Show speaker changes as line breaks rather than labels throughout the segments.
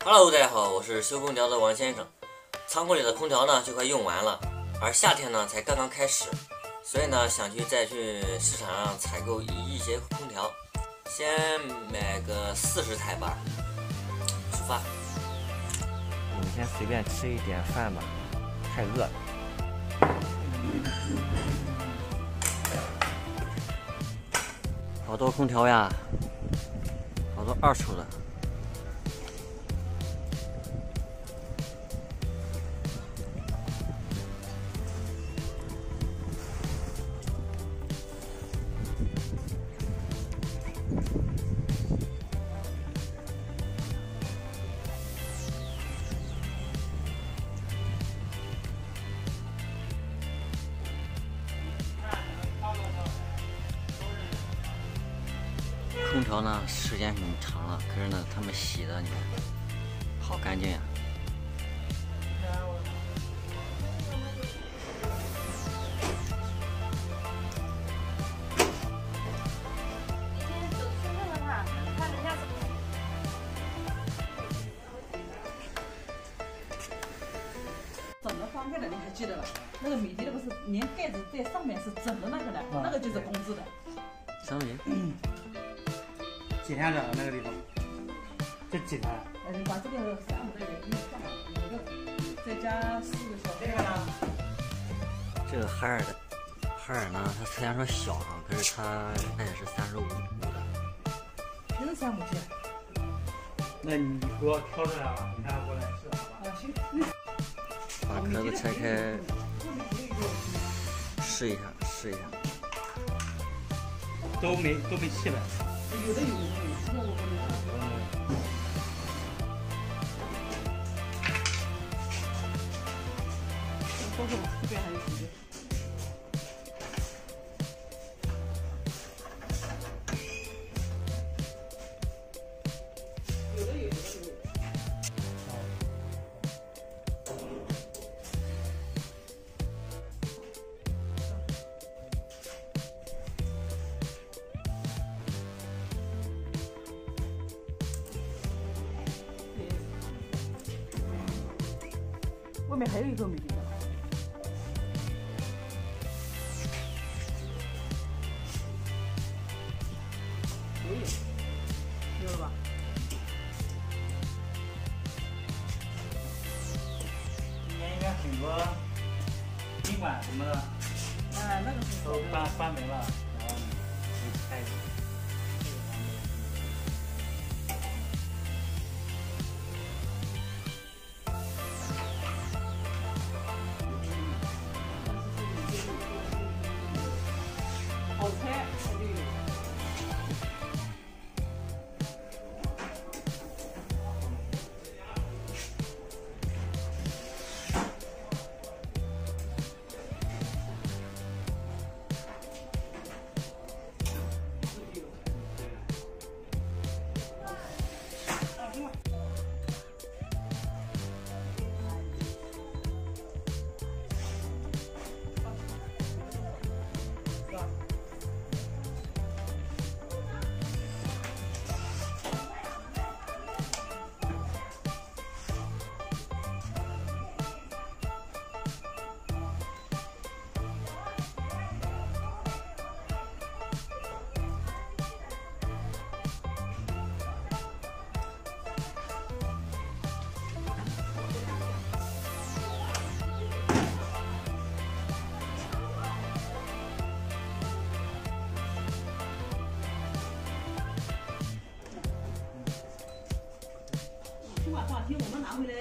Hello， 大家好，我是修空调的王先生。仓库里的空调呢就快用完了，而夏天呢才刚刚开始，所以呢想再去市场上采购一些空调，先买个40台吧。出发。
我们先随便吃一点饭吧，太饿了。好多空调呀，好多二手的。空调呢，时间很长了，可是呢，他们洗的你看，好干净呀。
整个翻盖的你还记得吧？那个米的那个是连盖子在上面是整的那个的，那个就是工资的。
小米。
几天整的那个地方？就几天？
你把这个3、5的给你放了，5个，再加4个小
这个呢？
这个海尔的，海尔呢，它虽然说小啊，可是它也是35伏的。
全是3伏机。
那你给我挑出来了，你看过来试好吧？
啊，行。
把壳子拆开，试一下，试一下。
都没气呗。
有的有，现在我不能。包括这边还有几个。有的有，有的有。外面还有一个美的。有了吧？
今年应该很多宾馆什么的，
那个是
都关门了，然后就开。
好菜它就有。话题我们拿回来。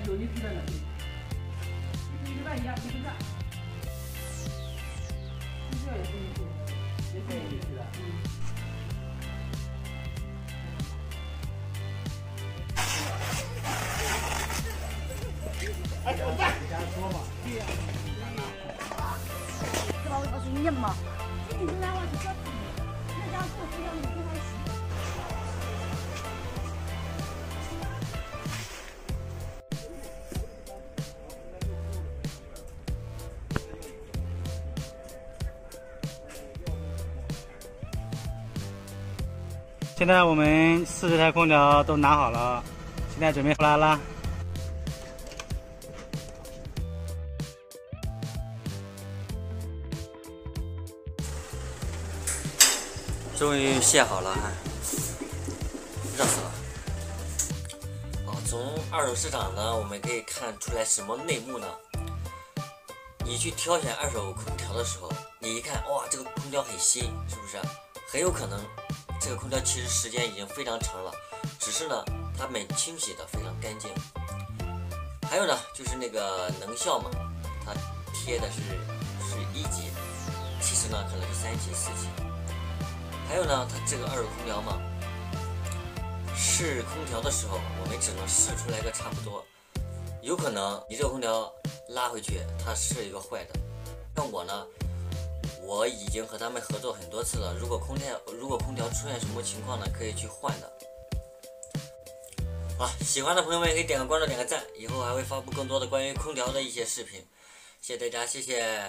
有一批的冷气，一个半一样，一个半。睡觉也是一批，也是一批的。
知道我告诉你嘛，你们来我就说，人家做不了你给他洗。
现在我们40台空调都拿好了，现在准备出来了。
终于卸好了，热死了。从二手市场呢，我们可以看出来什么内幕呢？你去挑选二手空调的时候，你一看，哇，这个空调很新，是不是？很有可能这个空调其实时间已经非常长了，只是呢，它们清洗的非常干净。还有呢，就是那个能效嘛，它贴的是1级，其实呢可能是3级、4级。还有呢，它这个二手空调嘛，试空调的时候，我们只能试出来个差不多，有可能你这个空调拉回去，它是一个坏的。像我呢，我已经和他们合作很多次了，如果空调出现什么情况呢，可以去换的。好，喜欢的朋友们可以点个关注，点个赞，以后还会发布更多的关于空调的一些视频。谢谢大家，谢谢。